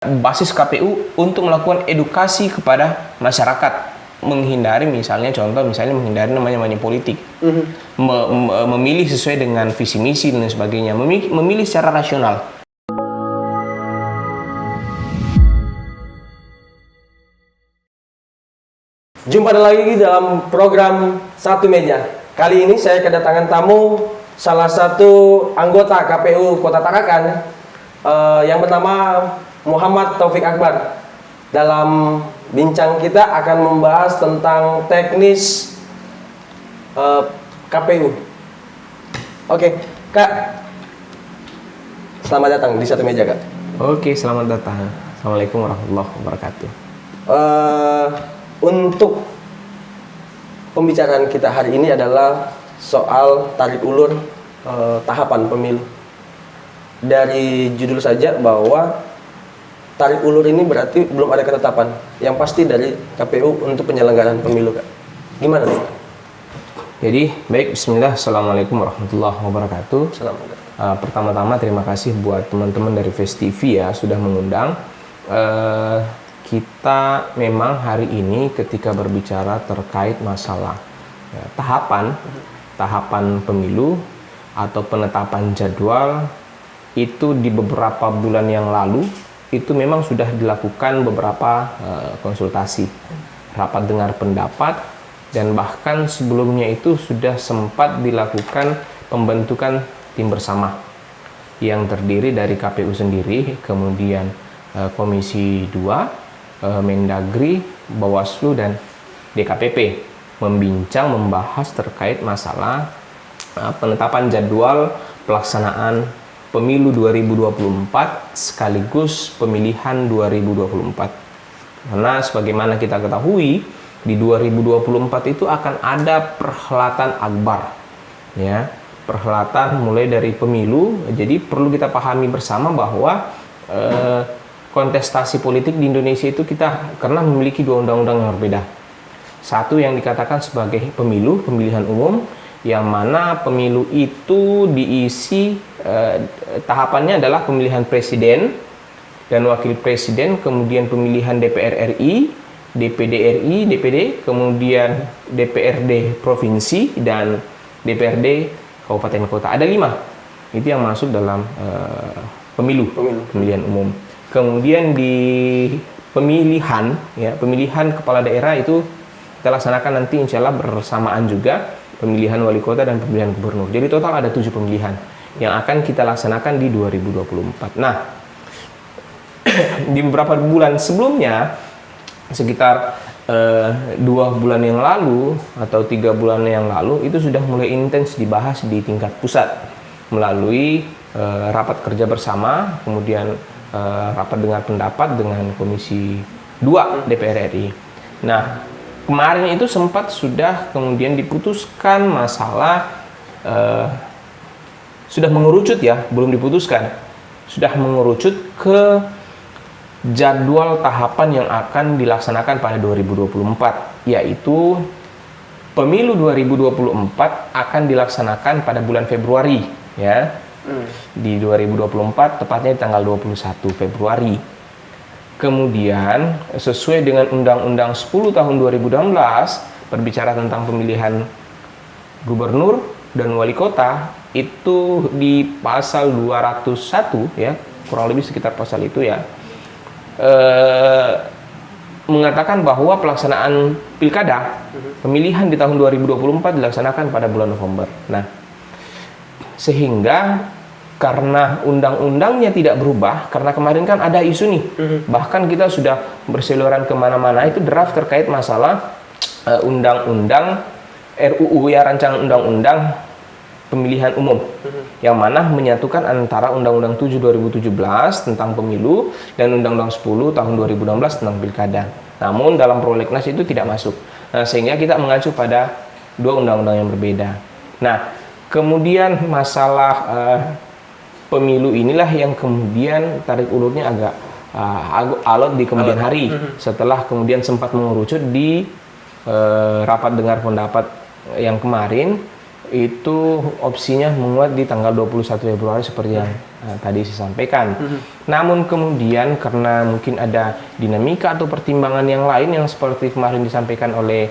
basis KPU untuk melakukan edukasi kepada masyarakat, menghindari misalnya menghindari namanya money politik, memilih sesuai dengan visi misi dan sebagainya, memilih secara rasional. Jumpa lagi dalam program Satu Meja. Kali ini saya kedatangan tamu salah satu anggota KPU Kota Tarakan yang bernama Muhammad Taufik Akbar. Dalam bincang kita akan membahas tentang teknis KPU. Oke, Kak. Selamat datang di Satu Meja, Kak. Oke, selamat datang. Assalamualaikum warahmatullahi wabarakatuh. Untuk pembicaraan kita hari ini adalah soal tarik ulur tahapan pemilu. Dari judul saja bahwa tarik ulur ini berarti belum ada ketetapan yang pasti dari KPU untuk penyelenggaraan pemilu, Kak. Gimana nih, Kak? Jadi, baik, bismillah, assalamualaikum warahmatullahi wabarakatuh. Pertama-tama terima kasih buat teman-teman dari Face TV ya sudah mengundang. Kita memang hari ini ketika berbicara terkait masalah tahapan pemilu atau penetapan jadwal itu di beberapa bulan yang lalu itu memang sudah dilakukan beberapa konsultasi, rapat dengar pendapat, dan bahkan sebelumnya itu sudah sempat dilakukan pembentukan tim bersama yang terdiri dari KPU sendiri, kemudian Komisi 2, Mendagri, Bawaslu, dan DKPP membahas terkait masalah penetapan jadwal pelaksanaan pemilu 2024 sekaligus pemilihan 2024. Karena sebagaimana kita ketahui di 2024 itu akan ada perhelatan akbar, ya, perhelatan mulai dari pemilu. Jadi perlu kita pahami bersama bahwa kontestasi politik di Indonesia itu kita karena memiliki dua undang-undang yang berbeda. Satu yang dikatakan sebagai pemilihan umum, yang mana pemilu itu diisi tahapannya adalah pemilihan presiden dan wakil presiden, kemudian pemilihan DPR RI, DPD RI, DPD, kemudian DPRD provinsi dan DPRD kabupaten kota. Ada 5. Itu yang masuk dalam pemilihan umum. Kemudian di pemilihan kepala daerah itu kita laksanakan nanti insya Allah bersamaan juga pemilihan wali kota dan pemilihan gubernur. Jadi total ada 7 pemilihan yang akan kita laksanakan di 2024. Nah, di beberapa bulan sebelumnya, sekitar 2 bulan yang lalu atau 3 bulan yang lalu itu sudah mulai intens dibahas di tingkat pusat melalui rapat kerja bersama, kemudian rapat dengar pendapat dengan Komisi 2 DPR RI. Nah, kemarin itu sempat sudah kemudian diputuskan masalah sudah mengerucut ya, belum diputuskan, sudah mengerucut ke jadwal tahapan yang akan dilaksanakan pada 2024, yaitu pemilu 2024 akan dilaksanakan pada bulan Februari ya. Di 2024 tepatnya di tanggal 21 Februari. Kemudian sesuai dengan Undang-Undang 10 tahun 2016 berbicara tentang pemilihan gubernur dan wali kota, itu di pasal 201 ya, kurang lebih sekitar pasal itu ya, mengatakan bahwa pelaksanaan pilkada pemilihan di tahun 2024 dilaksanakan pada bulan November. Nah, sehingga karena undang-undangnya tidak berubah, karena kemarin kan ada isu nih, bahkan kita sudah berseliweran kemana-mana, itu draft terkait masalah undang-undang RUU ya, rancangan undang-undang pemilihan umum, yang mana menyatukan antara Undang-Undang 7 2017 tentang pemilu dan Undang-Undang 10 tahun 2016 tentang pilkada. Namun dalam prolegnas itu tidak masuk. Nah, sehingga kita mengacu pada 2 undang-undang yang berbeda. Nah, kemudian masalah pemilu inilah yang kemudian tarik ulurnya agak alot di kemudian hari, setelah kemudian sempat mengerucut di rapat dengar pendapat yang kemarin. Itu opsinya menguat di tanggal 21 Februari seperti yang tadi saya sampaikan. Namun kemudian karena mungkin ada dinamika atau pertimbangan yang lain yang seperti kemarin disampaikan oleh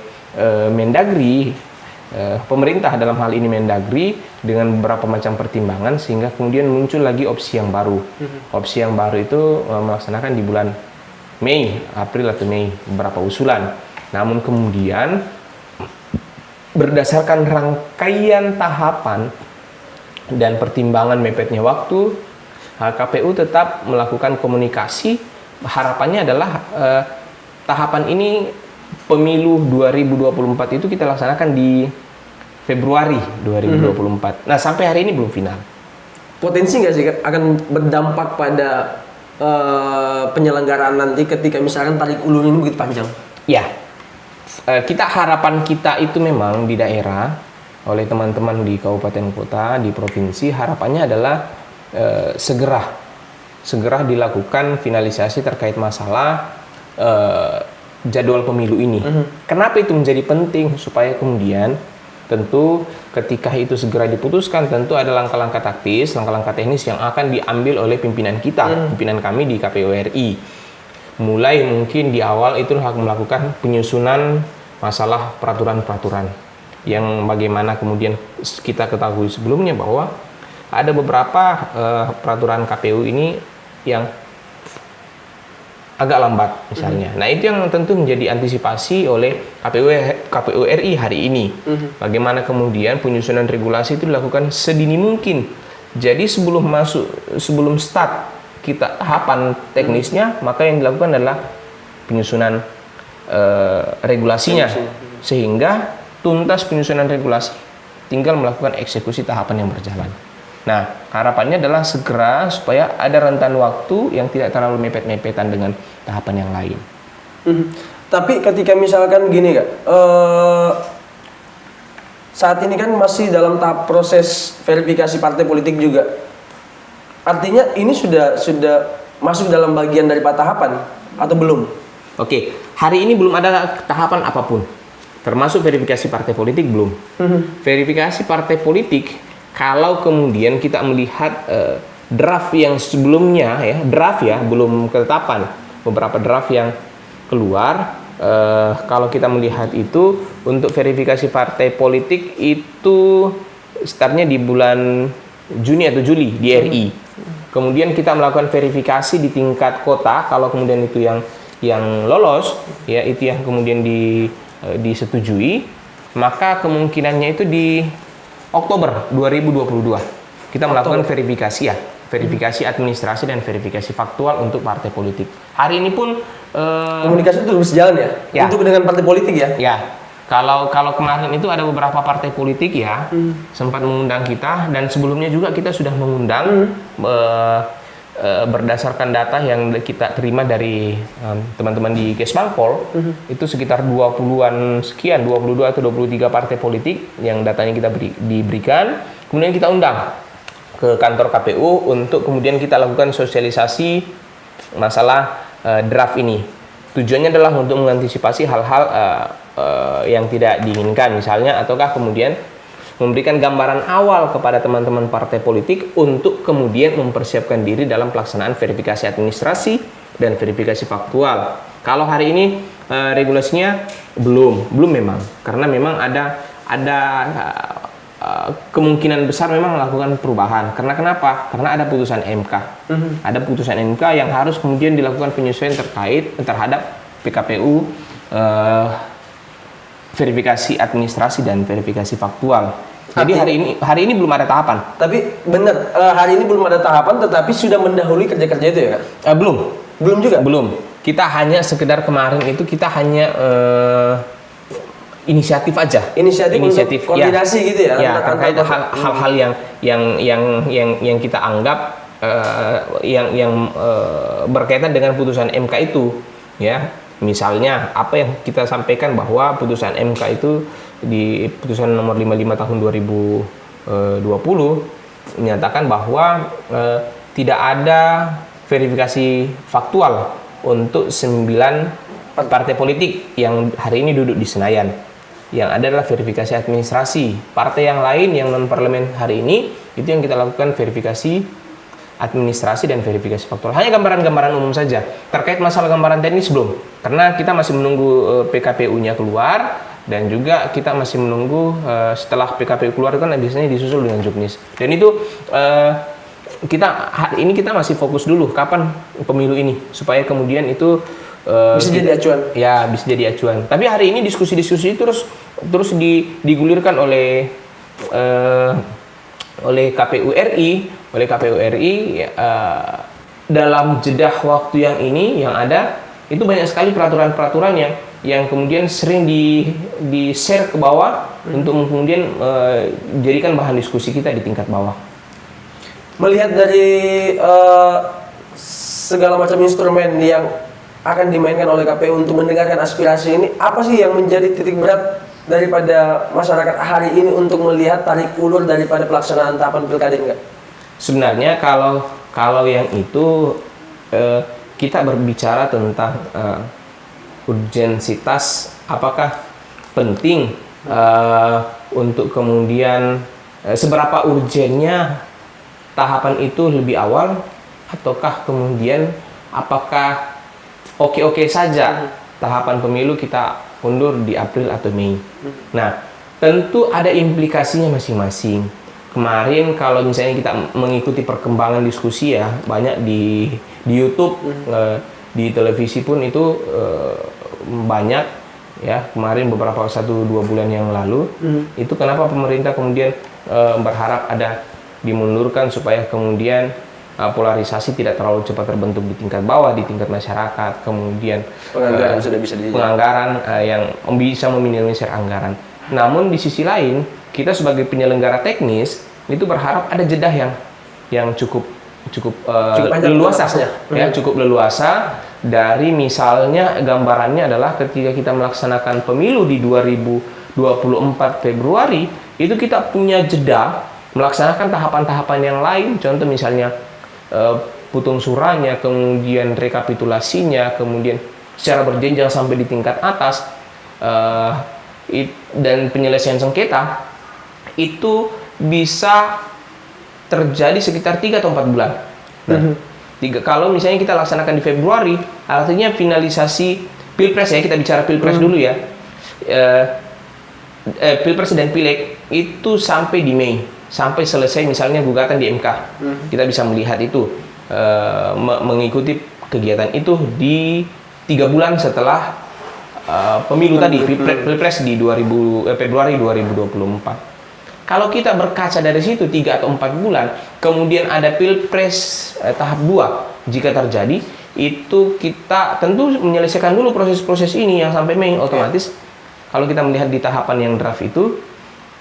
Mendagri, pemerintah dalam hal ini Mendagri dengan beberapa macam pertimbangan sehingga kemudian muncul lagi opsi yang baru. Opsi yang baru itu melaksanakan di bulan Mei, April atau Mei, beberapa usulan. Namun kemudian berdasarkan rangkaian tahapan dan pertimbangan mepetnya waktu, KPU tetap melakukan komunikasi. Harapannya adalah tahapan ini pemilu 2024 itu kita laksanakan di Februari 2024. Nah, sampai hari ini belum final. Potensi nggak sih akan berdampak pada penyelenggaraan nanti ketika misalkan tarik ulur ini begitu panjang? Ya, harapan kita itu memang di daerah oleh teman-teman di kabupaten kota, di provinsi, harapannya adalah segera dilakukan finalisasi terkait masalah jadwal pemilu ini. Kenapa itu menjadi penting? Supaya kemudian tentu ketika itu segera diputuskan, tentu ada langkah-langkah taktis, langkah-langkah teknis yang akan diambil oleh pimpinan kita, pimpinan kami di KPU RI. Mulai mungkin di awal itu melakukan penyusunan masalah peraturan-peraturan yang bagaimana kemudian kita ketahui sebelumnya bahwa ada beberapa peraturan KPU ini yang agak lambat misalnya. Nah, itu yang tentu menjadi antisipasi oleh KPU RI hari ini. Bagaimana kemudian penyusunan regulasi itu dilakukan sedini mungkin. Jadi sebelum start kita tahapan teknisnya, maka yang dilakukan adalah penyusunan regulasinya, sehingga tuntas penyusunan regulasi tinggal melakukan eksekusi tahapan yang berjalan. Nah, harapannya adalah segera supaya ada rentan waktu yang tidak terlalu mepet-mepetan dengan tahapan yang lain. Tapi ketika misalkan gini Kak, saat ini kan masih dalam tahap proses verifikasi partai politik juga. Artinya ini sudah masuk dalam bagian dari tahapan atau belum? Oke, hari ini belum ada tahapan apapun, termasuk verifikasi partai politik belum. Verifikasi partai politik, kalau kemudian kita melihat draft yang sebelumnya belum ketetapan, beberapa draft yang keluar, kalau kita melihat itu untuk verifikasi partai politik itu startnya di bulan Juni atau Juli di RI. Kemudian kita melakukan verifikasi di tingkat kota, kalau kemudian itu yang lolos, ya itu yang kemudian disetujui, maka kemungkinannya itu di Oktober 2022 kita melakukan verifikasi administrasi dan verifikasi faktual untuk partai politik. Hari ini pun komunikasi itu terus jalan ya? Untuk dengan partai politik ya? Ya. Kalau kemarin itu ada beberapa partai politik ya sempat mengundang kita, dan sebelumnya juga kita sudah mengundang berdasarkan data yang kita terima dari teman-teman di Kesbangpol, itu sekitar 20-an sekian, 22 atau 23 partai politik yang datanya kita diberikan, kemudian kita undang ke kantor KPU untuk kemudian kita lakukan sosialisasi masalah draft ini. Tujuannya adalah untuk mengantisipasi hal-hal yang tidak diinginkan misalnya, ataukah kemudian memberikan gambaran awal kepada teman-teman partai politik untuk kemudian mempersiapkan diri dalam pelaksanaan verifikasi administrasi dan verifikasi faktual. Kalau hari ini regulasinya belum memang, karena memang ada kemungkinan besar memang melakukan perubahan. Karena kenapa? Karena ada putusan MK. Ada putusan MK yang harus kemudian dilakukan penyesuaian terhadap PKPU verifikasi administrasi dan verifikasi faktual. Jadi hari ini belum ada tahapan. Tapi benar, hari ini belum ada tahapan, tetapi sudah mendahului kerja-kerja itu ya Kak? Belum juga? Belum. Kita hanya sekedar kemarin itu kita hanya inisiatif aja. Inisiatif koordinasi ya, gitu ya? Ya, terkait hal-hal yang kita anggap yang berkaitan dengan putusan MK itu, ya. Misalnya apa yang kita sampaikan bahwa putusan MK itu di putusan nomor 55 tahun 2020 menyatakan bahwa tidak ada verifikasi faktual untuk 9 partai politik yang hari ini duduk di Senayan. Yang ada adalah verifikasi administrasi. Partai yang lain yang non parlemen hari ini itu yang kita lakukan verifikasi administrasi dan verifikasi faktual. Hanya gambaran-gambaran umum saja. Terkait masalah gambaran teknis belum, karena kita masih menunggu PKPU-nya keluar, dan juga kita masih menunggu setelah PKPU keluar kan biasanya disusul dengan juknis. Dan itu hari ini kita masih fokus dulu kapan pemilu ini, supaya kemudian itu bisa jadi acuan. Ya, bisa jadi acuan. Tapi hari ini diskusi-diskusi terus digulirkan oleh KPU RI dalam jeda waktu yang ada itu banyak sekali peraturan-peraturan yang kemudian sering di-share ke bawah untuk kemudian jadikan bahan diskusi kita di tingkat bawah. Melihat dari segala macam instrumen yang akan dimainkan oleh KPU untuk mendengarkan aspirasi ini, apa sih yang menjadi titik berat daripada masyarakat hari ini untuk melihat tarik ulur daripada pelaksanaan tahapan pilkada ini? Sebenarnya kalau yang itu kita berbicara tentang urgensitas, apakah penting untuk kemudian seberapa urgennya tahapan itu lebih awal, ataukah kemudian apakah oke-oke saja tahapan pemilu kita undur di April atau Mei. Nah, tentu ada implikasinya masing-masing. Kemarin kalau misalnya kita mengikuti perkembangan diskusi ya, banyak di YouTube, di televisi pun itu banyak ya. Kemarin beberapa 1-2 bulan yang lalu, itu kenapa pemerintah kemudian berharap ada dimundurkan supaya kemudian polarisasi tidak terlalu cepat terbentuk di tingkat bawah, di tingkat masyarakat, kemudian penganggaran yang bisa meminimalisir anggaran. Namun di sisi lain, kita sebagai penyelenggara teknis itu berharap ada jeda yang cukup leluasa, cukup leluasa. Dari misalnya gambarannya adalah ketika kita melaksanakan pemilu di 2024 Februari, itu kita punya jeda melaksanakan tahapan-tahapan yang lain, contoh misalnya putung suranya, kemudian rekapitulasinya, kemudian secara berjenjang sampai di tingkat atas, dan penyelesaian sengketa itu bisa terjadi sekitar 3 atau 4 bulan. Nah, kalau misalnya kita laksanakan di Februari, artinya finalisasi Pilpres ya, kita bicara Pilpres dulu ya, Pilpres dan Pileg itu sampai di Mei, sampai selesai misalnya gugatan di MK. Kita bisa melihat itu, mengikuti kegiatan itu di 3 bulan setelah pemilu tadi, Pilpres di Februari 2024. Kalau kita berkaca dari situ 3 atau 4 bulan, kemudian ada Pilpres tahap 2 jika terjadi, itu kita tentu menyelesaikan dulu proses-proses ini yang sampai Mei. Otomatis kalau kita melihat di tahapan yang draft itu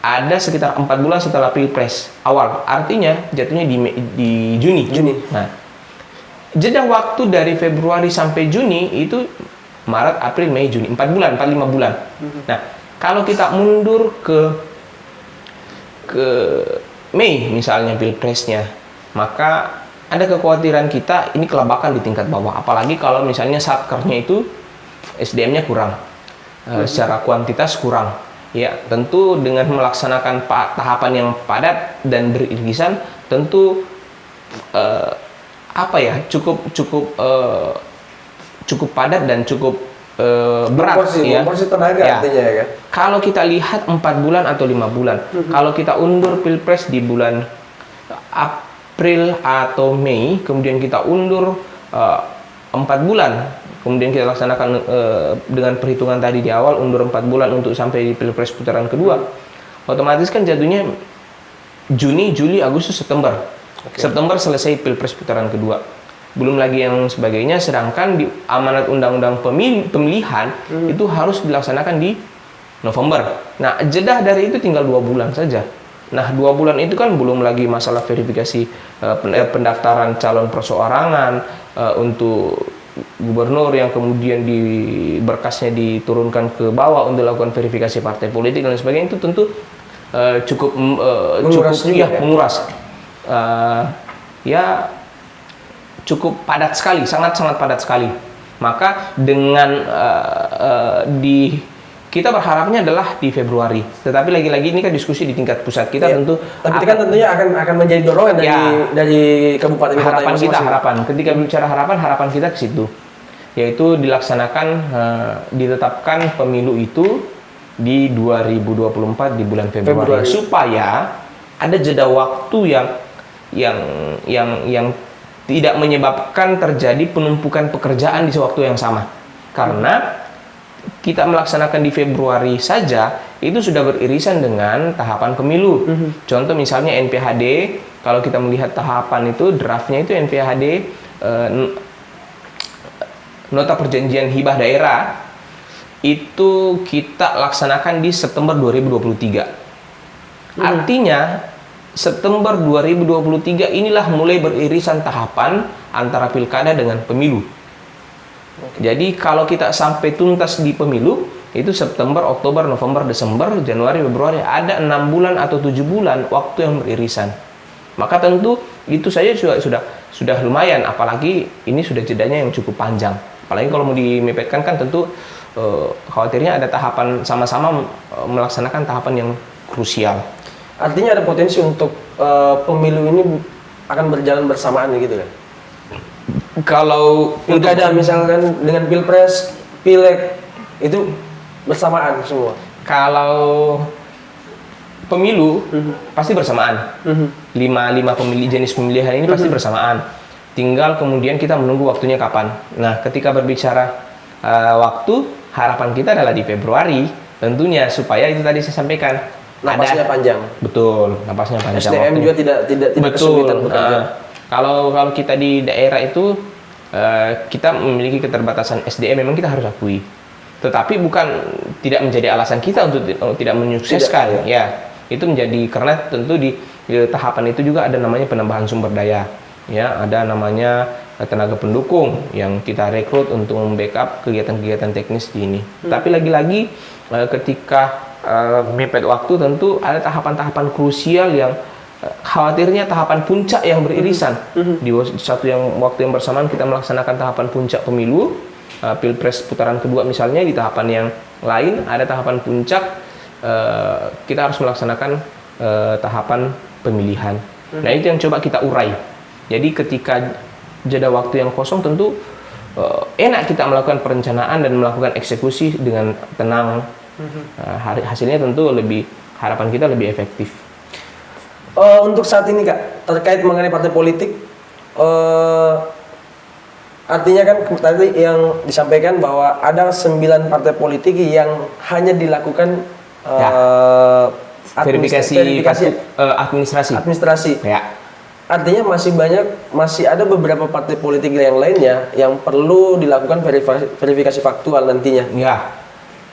ada sekitar 4 bulan setelah Pilpres awal, artinya jatuhnya di Juni. Nah, jeda waktu dari Februari sampai Juni itu Maret, April, Mei, Juni, 4-5 bulan. Nah, kalau kita mundur ke Mei misalnya Pilpresnya, maka ada kekhawatiran kita ini kelabakan di tingkat bawah, apalagi kalau misalnya satkernya itu SDM-nya kurang, secara kuantitas kurang. Ya, tentu dengan melaksanakan tahapan yang padat dan beririsan, tentu cukup padat dan cukup berat ya. Porsi tenaga ya. Artinya ya kan. Kalau kita lihat 4 bulan atau 5 bulan, kalau kita undur Pilpres di bulan April atau Mei, kemudian kita undur 4 bulan, kemudian kita laksanakan dengan perhitungan tadi di awal, undur 4 bulan untuk sampai di Pilpres putaran kedua, otomatis kan jatuhnya Juni, Juli, Agustus, September. September selesai Pilpres putaran kedua. Belum lagi yang sebagainya, sedangkan di amanat undang-undang pemilihan itu harus dilaksanakan di November. Nah, jeda dari itu tinggal 2 bulan saja. Nah, 2 bulan itu kan belum lagi masalah verifikasi pendaftaran calon perseorangan untuk gubernur yang kemudian berkasnya diturunkan ke bawah untuk lakukan verifikasi partai politik dan sebagainya, itu tentu cukup menguras. Cukup padat sekali, sangat padat sekali. Maka dengan kita berharapnya adalah di Februari. Tetapi lagi-lagi ini kan diskusi di tingkat pusat. Kita tentu Tapi itu kan tentunya akan menjadi dorongan dari kabupaten kota harapan kita, masing-masing. ketika bicara harapan kita ke situ, yaitu ditetapkan pemilu itu di 2024 di bulan Februari. Supaya ada jeda waktu yang tidak menyebabkan terjadi penumpukan pekerjaan di waktu yang sama. Karena kita melaksanakan di Februari saja itu sudah beririsan dengan tahapan pemilu. Contoh misalnya NPHD, kalau kita melihat tahapan itu draftnya itu NPHD nota perjanjian hibah daerah itu kita laksanakan di September 2023. Artinya September 2023 inilah mulai beririsan tahapan antara pilkada dengan pemilu. Jadi kalau kita sampai tuntas di pemilu itu September, Oktober, November, Desember, Januari, Februari, ada 6 bulan atau 7 bulan waktu yang beririsan. Maka tentu itu saja sudah lumayan, apalagi ini sudah jedanya yang cukup panjang. Apalagi kalau mau dimepetkan kan tentu khawatirnya ada tahapan sama-sama melaksanakan tahapan yang krusial. Artinya ada potensi untuk pemilu ini akan berjalan bersamaan gitu kan? Kalau pilkada misalkan dengan pilpres, pileg itu bersamaan semua. Kalau pemilu pasti bersamaan. Lima jenis pemilihan ini pasti bersamaan. Tinggal kemudian kita menunggu waktunya kapan. Nah, ketika berbicara waktu, harapan kita adalah di Februari tentunya, supaya itu tadi saya sampaikan. Napasnya panjang. Betul, napasnya panjang. SDM juga tidak kesulitan bekerja. Kalau kita di daerah itu kita memiliki keterbatasan SDM, memang kita harus akui. Tetapi bukan tidak menjadi alasan kita untuk tidak menyukseskan. Ya, itu menjadi karena tentu di tahapan itu juga ada namanya penambahan sumber daya. Ya, ada namanya tenaga pendukung yang kita rekrut untuk membackup kegiatan-kegiatan teknis di ini. Tapi lagi-lagi ketika mepet waktu tentu ada tahapan-tahapan krusial yang khawatirnya tahapan puncak yang beririsan. Di waktu yang bersamaan kita melaksanakan tahapan puncak pemilu, pilpres putaran kedua misalnya, di tahapan yang lain ada tahapan puncak, kita harus melaksanakan tahapan pemilihan. Nah, itu yang coba kita urai. Jadi ketika jeda waktu yang kosong tentu enak kita melakukan perencanaan dan melakukan eksekusi dengan tenang. Hasilnya tentu harapan kita lebih efektif. Untuk saat ini Kak, terkait mengenai partai politik, artinya kan tadi yang disampaikan bahwa ada 9 partai politik yang hanya dilakukan verifikasi administrasi. Ya. Artinya masih ada beberapa partai politik yang lainnya yang perlu dilakukan verifikasi faktual nantinya. Ya.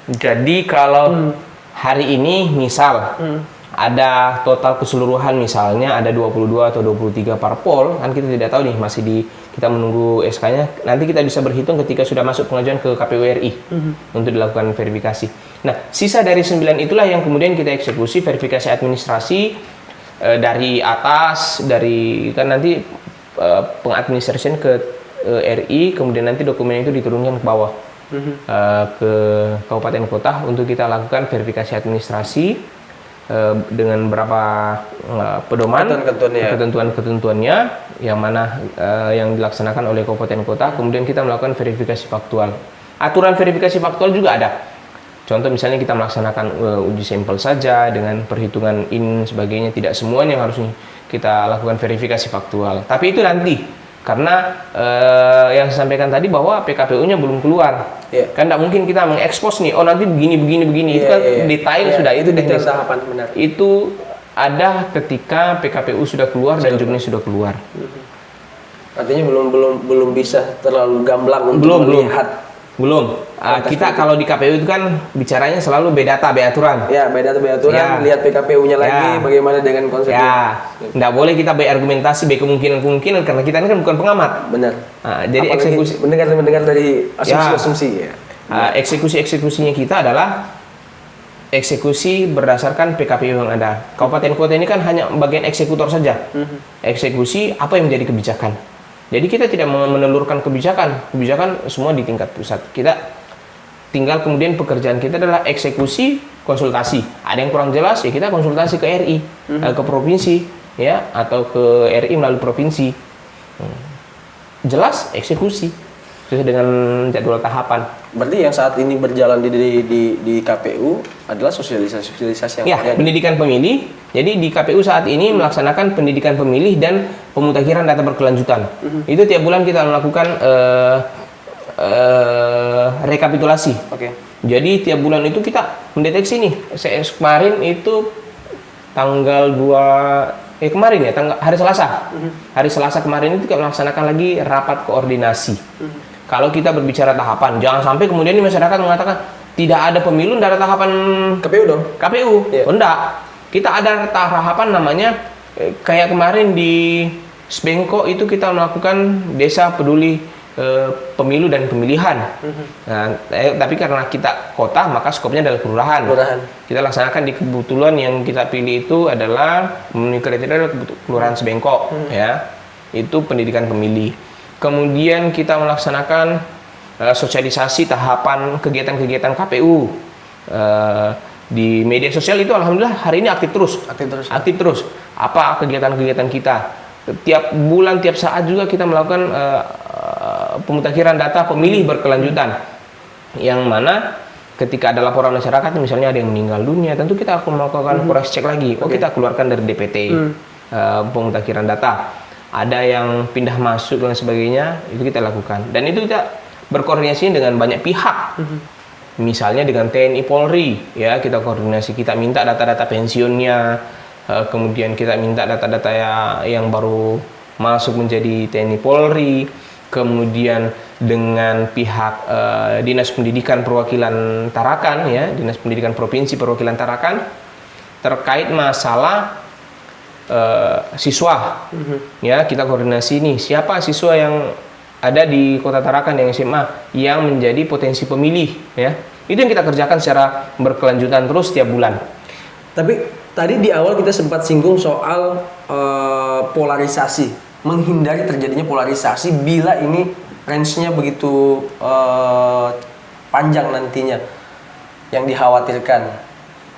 Jadi kalau hari ini misal ada total keseluruhan misalnya ada 22 atau 23 parpol, kan kita tidak tahu nih, kita menunggu SK-nya. Nanti kita bisa berhitung ketika sudah masuk pengajuan ke KPU RI untuk dilakukan verifikasi. Nah, sisa dari 9 itulah yang kemudian kita eksekusi verifikasi administrasi dari atas, kan nanti pengadministrasian ke RI, kemudian nanti dokumen itu diturunkan ke bawah ke kabupaten kota untuk kita lakukan verifikasi administrasi dengan berapa pedoman ketentuan-ketentuannya yang mana yang dilaksanakan oleh kabupaten kota. Kemudian kita melakukan verifikasi faktual. Aturan verifikasi faktual juga ada. Contoh misalnya kita melaksanakan uji sampel saja dengan perhitungan sebagainya, tidak semuanya yang harus kita lakukan verifikasi faktual. Tapi itu nanti, karena yang saya sampaikan tadi bahwa PKPU-nya belum keluar. Kan tidak mungkin kita mengekspos nih, nanti begini. Itu kan detail sudah, itu teknis. Itu ada ketika PKPU sudah keluar dan juknis sudah keluar. Artinya belum bisa terlalu gamblang untuk melihat. Belum. Kita kalau di KPU itu kan bicaranya selalu B-data, B-aturan. Ya, B-data, B-aturan, lihat PKPU-nya lagi, bagaimana dengan konsepnya. Ya, nggak boleh kita B-argumentasi, B-kemungkinan, karena kita ini kan bukan pengamat. Benar. Jadi apalagi eksekusi. Mendengar dari asumsi-asumsi. Eksekusi-eksekusinya kita adalah eksekusi berdasarkan PKPU yang ada. Kabupaten kota ini kan hanya bagian eksekutor saja. Eksekusi apa yang menjadi kebijakan. Jadi kita tidak menelurkan kebijakan semua di tingkat pusat. Kita tinggal kemudian pekerjaan kita adalah eksekusi, konsultasi. Ada yang kurang jelas ya kita konsultasi ke RI, ke provinsi ya, atau ke RI melalui provinsi. Jelas eksekusi sesuai dengan jadwal tahapan. Berarti yang saat ini berjalan di KPU adalah sosialisasi yang Ya, pendidikan pemilih. Jadi di KPU saat ini melaksanakan pendidikan pemilih dan pemutakhiran data berkelanjutan. Itu tiap bulan kita melakukan rekapitulasi. Oke. Jadi tiap bulan itu kita mendeteksi nih. Kemarin itu tanggal 2 kemarin ya, hari Selasa. Hari Selasa kemarin itu kita melaksanakan lagi rapat koordinasi. Kalau kita berbicara tahapan, jangan sampai kemudian di masyarakat mengatakan tidak ada pemilu, tidak ada tahapan KPU dong. KPU. Iya. Oh, enggak. Kita ada tahapan namanya kayak kemarin di Sbengko itu kita melakukan desa peduli pemilu dan pemilihan. Nah, tapi karena kita kota maka skopnya adalah kelurahan. Kita laksanakan di kebetulan yang kita pilih itu adalah memenuhi kriteria kelurahan Sbengko ya. Itu pendidikan pemilih. Kemudian kita melaksanakan sosialisasi tahapan kegiatan-kegiatan KPU. Di media sosial itu alhamdulillah hari ini aktif terus. Apa kegiatan-kegiatan kita? Tiap bulan, tiap saat juga kita melakukan pemutakhiran data pemilih berkelanjutan, yang mana ketika ada laporan masyarakat misalnya ada yang meninggal dunia, tentu kita akan melakukan cross check lagi. Kita keluarkan dari DPT pemutakhiran data. Ada yang pindah masuk dan sebagainya, itu kita lakukan, dan itu kita berkoordinasi dengan banyak pihak. Misalnya dengan TNI Polri ya, kita koordinasi, kita minta data-data pensiunnya, kemudian kita minta data-data yang baru masuk menjadi TNI Polri, kemudian dengan pihak Dinas Pendidikan Perwakilan Tarakan ya, Dinas Pendidikan Provinsi Perwakilan Tarakan terkait masalah siswa. Ya, kita koordinasi nih siapa siswa yang ada di Kota Tarakan yang SMA yang menjadi potensi pemilih ya. Itu yang kita kerjakan secara berkelanjutan terus setiap bulan. Tapi tadi di awal kita sempat singgung soal polarisasi, menghindari terjadinya polarisasi bila ini range-nya begitu panjang nantinya yang dikhawatirkan.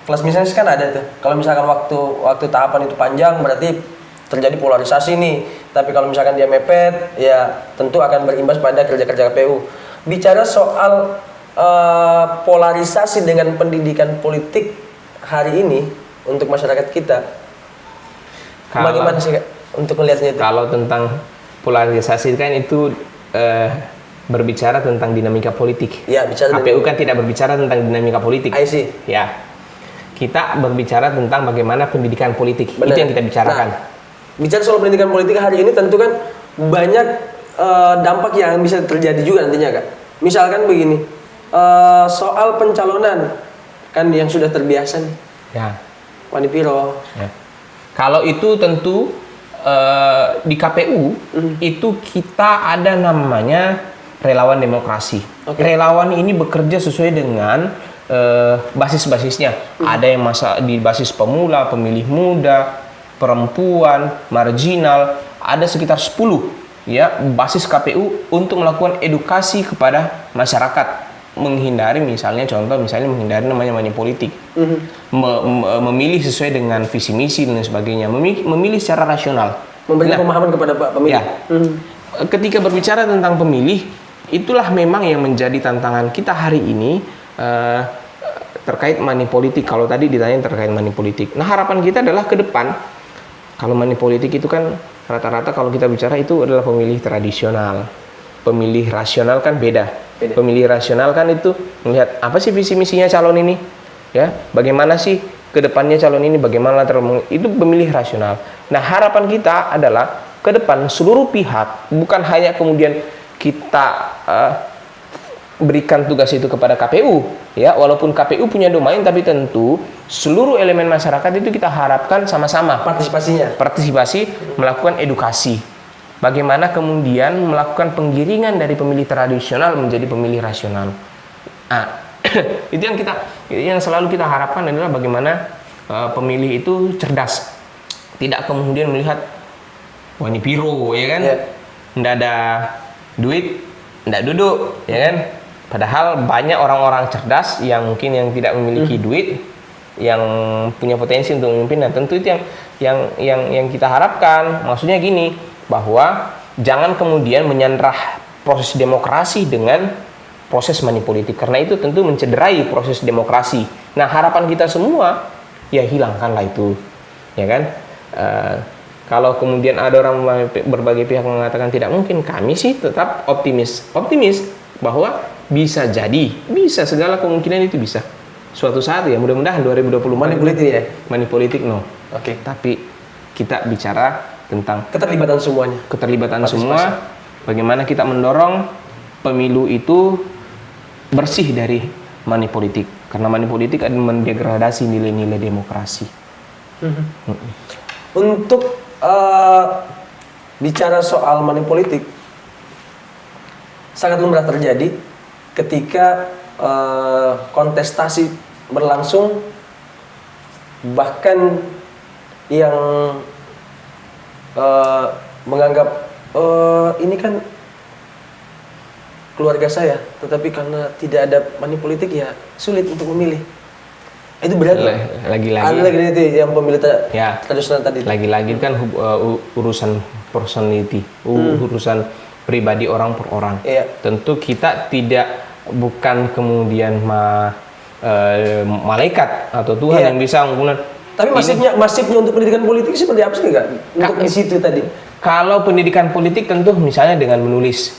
Plus minus kan ada tuh. Kalau misalkan waktu tahapan itu panjang berarti terjadi polarisasi nih. Tapi kalau misalkan dia mepet, ya tentu akan berimbas pada kerja-kerja KPU. Bicara soal polarisasi dengan pendidikan politik hari ini untuk masyarakat kita, bagaimana sih Kak untuk melihatnya itu? Kalau tentang polarisasi kan itu berbicara tentang dinamika politik. Ya, KPU kan tidak berbicara tentang dinamika politik. I see. Ya, kita berbicara tentang bagaimana pendidikan politik. Benar. Itu yang kita bicarakan. Nah, bicara soal pendidikan politik hari ini tentu kan banyak dampak yang bisa terjadi juga nantinya Kak. Misalkan begini, soal pencalonan kan yang sudah terbiasa nih. Ya. Wanipiro. Ya. Kalau itu tentu di KPU itu kita ada namanya relawan demokrasi. Relawan ini bekerja sesuai dengan basis-basisnya. Ada yang di basis pemula, pemilih muda, perempuan, marginal, ada sekitar 10 ya basis KPU untuk melakukan edukasi kepada masyarakat, menghindari menghindari namanya money politik, memilih sesuai dengan visi misi dan sebagainya, memilih secara rasional, memberikan pemahaman kepada pemilih. Ya. Ketika berbicara tentang pemilih, itulah memang yang menjadi tantangan kita hari ini terkait money politik. Kalau tadi ditanya terkait money politik, nah harapan kita adalah ke depan, kalau money politik itu kan rata-rata kalau kita bicara itu adalah pemilih tradisional. Pemilih rasional kan beda. Pemilih rasional kan itu melihat apa sih visi misinya calon ini, ya, bagaimana sih ke depannya calon ini, bagaimana itu pemilih rasional. Nah harapan kita adalah ke depan seluruh pihak, bukan hanya kemudian kita berikan tugas itu kepada KPU, ya, walaupun KPU punya domain, tapi tentu seluruh elemen masyarakat itu kita harapkan sama-sama partisipasi melakukan edukasi. Bagaimana kemudian melakukan penggiringan dari pemilih tradisional menjadi pemilih rasional. Nah, itu yang selalu kita harapkan adalah bagaimana pemilih itu cerdas, tidak kemudian melihat wah ini piro, ya kan, nggak ada duit, nggak duduk, ya kan. Padahal banyak orang-orang cerdas yang mungkin yang tidak memiliki duit, yang punya potensi untuk memimpin. Dan tentu itu yang kita harapkan. Maksudnya gini, bahwa jangan kemudian menyandrah proses demokrasi dengan proses manipolitik, karena itu tentu mencederai proses demokrasi. Nah, harapan kita semua ya hilangkanlah itu, ya kan? Kalau kemudian ada orang berbagai pihak mengatakan tidak mungkin, kami sih tetap optimis bahwa bisa jadi, bisa, segala kemungkinan itu bisa. Suatu saat ya, mudah-mudahan 2020 Manipolitik ya? Manipolitik no. Oke. Tapi kita bicara tentang Keterlibatan semuanya. Keterlibatan Partisipasi. semua, bagaimana kita mendorong pemilu itu bersih dari manipolitik. Karena manipolitik akan mendegradasi nilai-nilai demokrasi. Untuk bicara soal manipolitik, sangat lumrah terjadi ketika kontestasi berlangsung, bahkan yang menganggap ini kan keluarga saya, tetapi karena tidak ada manipolitik ya sulit untuk memilih. Itu benar. Lagi-lagi. Ada lagi itu yang pemilih ya, tradisional tadi. Lagi-lagi kan urusan personality, urusan pribadi orang per orang. Iya. Tentu kita bukan kemudian malaikat atau Tuhan yang bisa menggunakan. Tapi masifnya untuk pendidikan politik seperti apa sih, enggak? Untuk di situ tadi. Kalau pendidikan politik tentu misalnya dengan menulis.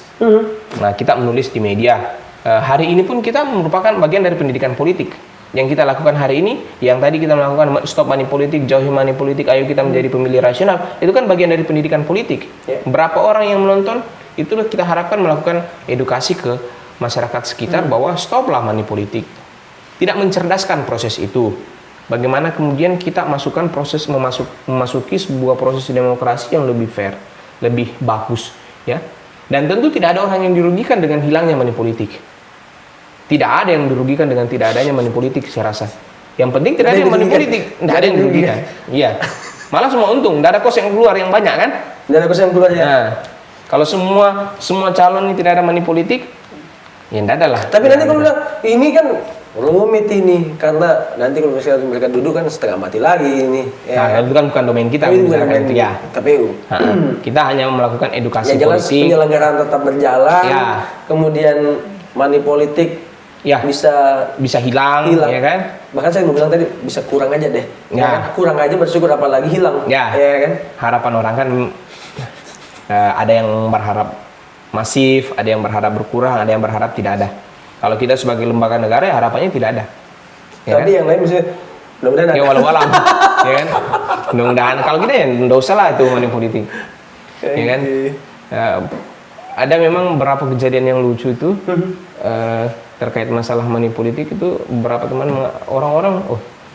Nah, kita menulis di media. Hari ini pun kita merupakan bagian dari pendidikan politik. Yang kita lakukan hari ini, yang tadi kita melakukan stop money politik, jauhi money politik, ayo kita menjadi pemilih rasional, itu kan bagian dari pendidikan politik. Berapa orang yang menonton, itu kita harapkan melakukan edukasi ke masyarakat sekitar bahwa stoplah money politik. Tidak mencerdaskan proses itu. Bagaimana kemudian kita masukkan proses memasuki sebuah proses demokrasi yang lebih fair, lebih bagus, ya. Dan tentu tidak ada orang yang dirugikan dengan hilangnya money politik. Tidak ada yang dirugikan dengan tidak adanya money politik, saya rasa. Yang penting tidak ada money politik, tidak ada yang dirugikan. Iya. Malah semua untung, tidak ada kos yang keluar yang banyak kan? Tidak ada kos yang keluar ya. Nah, kalau semua calon ini tidak ada money politik, ya tidak ada lah. Tapi nanti kalau bilang ini kan rumit ini, karena nanti kalau misalnya mereka duduk kan setengah mati lagi ini. Ya. Nah, itu kan bukan domain kita, itu bukan domain ya. KPU. Kita hanya melakukan edukasi ya, jelas politik. Penyelenggaraan tetap berjalan. Ya. Kemudian money politik ya bisa hilang, ya kan? Bahkan saya mau bilang tadi bisa kurang aja deh. Ya. Kan? Kurang aja bersyukur, apalagi hilang. Ya. Kan? Harapan orang kan ada yang berharap masif, ada yang berharap berkurang, ada yang berharap tidak ada. Kalau kita sebagai lembaga negara ya harapannya tidak ada. Ya tapi kan? Yang lain misalnya mudah-mudahan ya walau-walau ya kan? Mudah-mudahan kalau kita ya enggak usah lah itu money politik. Ya kan? Ada memang beberapa kejadian yang lucu itu terkait masalah money politik itu, beberapa teman orang-orang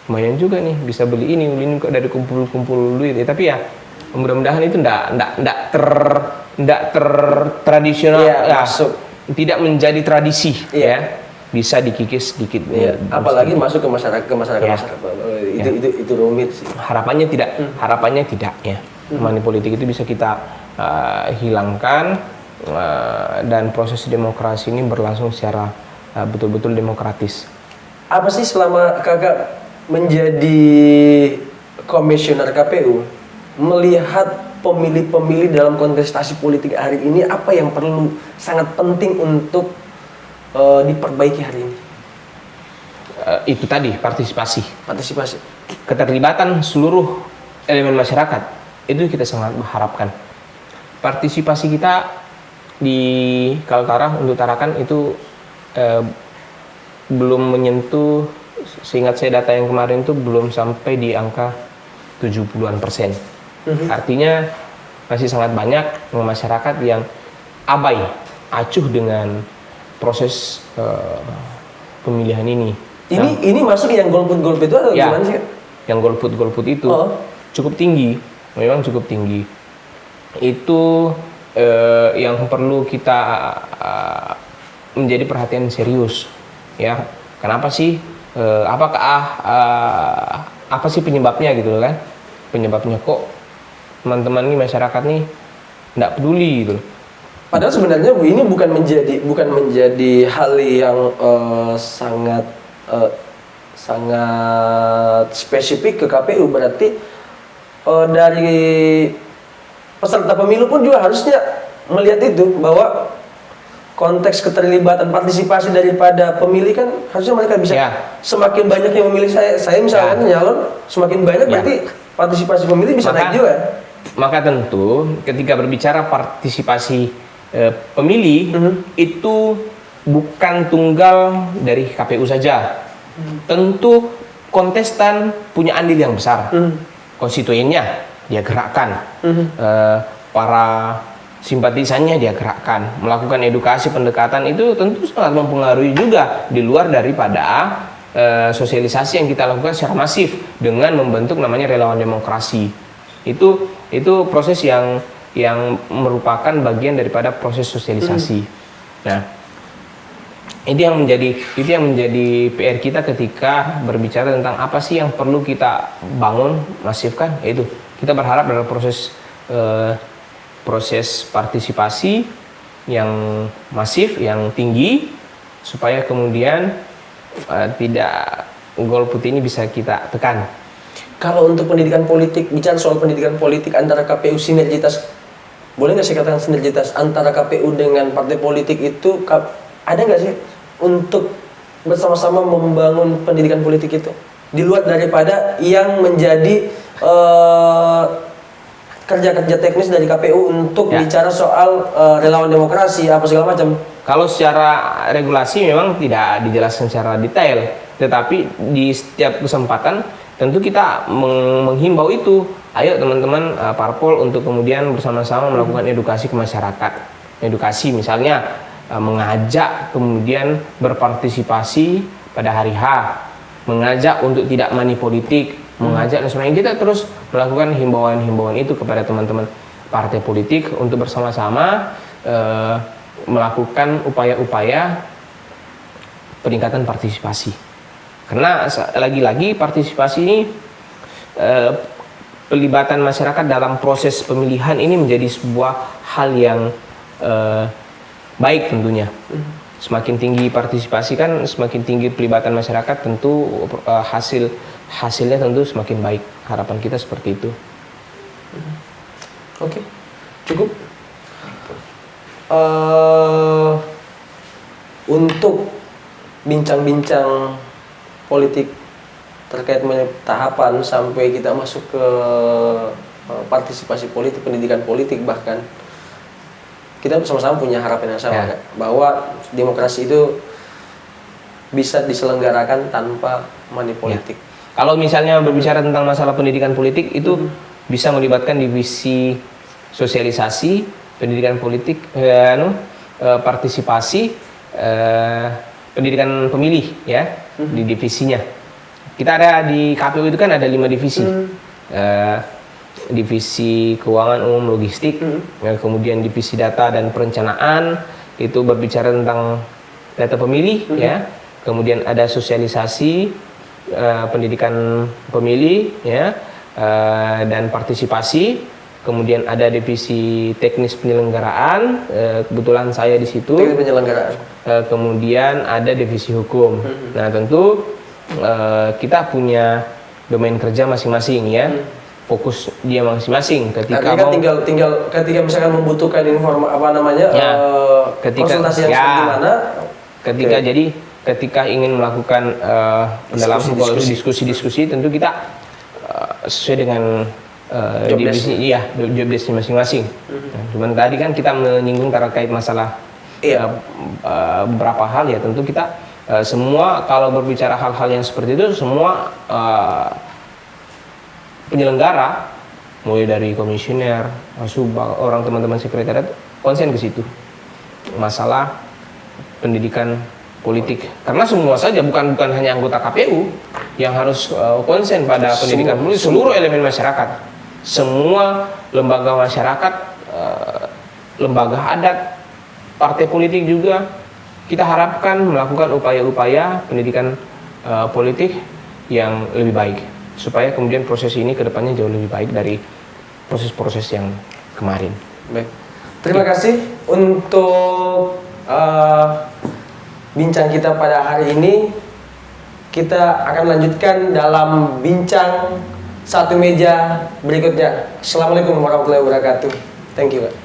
lumayan juga nih bisa beli ini kok dari kumpul-kumpul duit. Tapi ya mudah-mudahan itu enggak tradisional ya, masuk. Tidak menjadi tradisi ya, bisa dikikis sedikit apalagi masuk ke masyarakat itu rumit sih. Harapannya tidak ya. Money politik itu bisa kita hilangkan dan proses demokrasi ini berlangsung secara betul-betul demokratis. Apa sih selama kakak menjadi komisioner KPU, melihat pemilih-pemilih dalam kontestasi politik hari ini, apa yang perlu sangat penting untuk diperbaiki hari ini? Itu tadi partisipasi, keterlibatan seluruh elemen masyarakat, itu kita sangat harapkan. Partisipasi kita di Kaltara untuk Tarakan itu belum menyentuh, seingat saya data yang kemarin itu belum sampai di angka 70-an%. Artinya masih sangat banyak masyarakat yang abai, acuh dengan proses pemilihan ini. Ini masuk yang golput itu atau ya, gimana sih? Yang golput itu cukup tinggi, memang cukup tinggi. Itu yang perlu kita menjadi perhatian serius. Ya, kenapa sih? Apa sih penyebabnya gitu kan? Penyebabnya kok teman-teman nih, masyarakat nih nggak peduli gitu. Padahal sebenarnya ini bukan menjadi hal yang sangat spesifik ke KPU. Berarti dari peserta pemilu pun juga harusnya melihat itu, bahwa konteks keterlibatan partisipasi daripada pemilih kan harusnya mereka bisa semakin banyak yang memilih saya misalkan nyalon, semakin banyak berarti partisipasi pemilih bisa naik juga. Maka tentu ketika berbicara partisipasi pemilih itu bukan tunggal dari KPU saja. Tentu kontestan punya andil yang besar. Konstituennya dia gerakkan, para simpatisannya dia gerakkan, melakukan edukasi pendekatan itu tentu sangat mempengaruhi juga di luar daripada sosialisasi yang kita lakukan secara masif dengan membentuk namanya relawan demokrasi. Itu proses yang merupakan bagian daripada proses sosialisasi. Nah, itu yang menjadi PR kita ketika berbicara tentang apa sih yang perlu kita bangun, masifkan. Yaitu kita berharap dalam proses partisipasi yang masif, yang tinggi, supaya kemudian tidak golput ini bisa kita tekan. Kalau untuk pendidikan politik, bicara soal pendidikan politik antara KPU, sinergitas, boleh nggak saya katakan sinergitas antara KPU dengan partai politik itu ada nggak sih untuk bersama-sama membangun pendidikan politik itu di luar daripada yang menjadi kerja-kerja teknis dari KPU untuk bicara soal relawan demokrasi apa segala macam? Kalau secara regulasi memang tidak dijelaskan secara detail, tetapi di setiap kesempatan tentu kita menghimbau itu. Ayo teman-teman parpol untuk kemudian bersama-sama melakukan edukasi ke masyarakat. Edukasi misalnya mengajak kemudian berpartisipasi pada hari H, mengajak untuk tidak money politik, mengajak dan sebagainya. Kita terus melakukan himbauan-himbauan itu kepada teman-teman partai politik untuk bersama-sama melakukan upaya-upaya peningkatan partisipasi. Karena lagi-lagi partisipasi ini pelibatan masyarakat dalam proses pemilihan ini menjadi sebuah hal yang baik tentunya. Semakin tinggi partisipasi kan, semakin tinggi pelibatan masyarakat, tentu hasilnya tentu semakin baik. Harapan kita seperti itu. Oke, cukup. Untuk bincang-bincang politik terkait tahapan sampai kita masuk ke partisipasi politik, pendidikan politik, bahkan kita sama-sama punya harapan yang sama, kan? Bahwa demokrasi itu bisa diselenggarakan tanpa money politik. Kalau misalnya berbicara tentang masalah pendidikan politik itu bisa melibatkan divisi sosialisasi pendidikan politik, partisipasi pendidikan pemilih di divisinya. Kita ada di KPU itu kan ada 5 divisi. Divisi keuangan umum logistik, kemudian divisi data dan perencanaan itu berbicara tentang data pemilih, kemudian ada sosialisasi pendidikan pemilih, dan partisipasi, kemudian ada divisi teknis penyelenggaraan, kebetulan saya di situ. Teknis penyelenggaraan. Kemudian ada divisi hukum. Nah tentu kita punya domain kerja masing-masing fokus dia masing-masing. Ketika kan tinggal ketika misalkan membutuhkan konsultasi yang seperti mana, jadi ketika ingin melakukan diskusi tentu kita sesuai dengan job desk masing-masing. Cuman tadi kan kita menyinggung terkait masalah beberapa hal, tentu kita semua kalau berbicara hal-hal yang seperti itu semua penyelenggara mulai dari komisioner, subang, orang teman-teman sekretariat konsen ke situ masalah pendidikan politik, karena semua saja bukan hanya anggota KPU yang harus konsen pada pendidikan politik, seluruh elemen masyarakat, semua lembaga masyarakat, lembaga adat, partai politik juga kita harapkan melakukan upaya-upaya pendidikan politik yang lebih baik, supaya kemudian proses ini ke depannya jauh lebih baik dari proses-proses yang kemarin. Baik. Terima kasih untuk bincang kita pada hari ini. Kita akan lanjutkan dalam bincang satu meja berikutnya. Assalamualaikum warahmatullahi wabarakatuh. Thank you, Pak.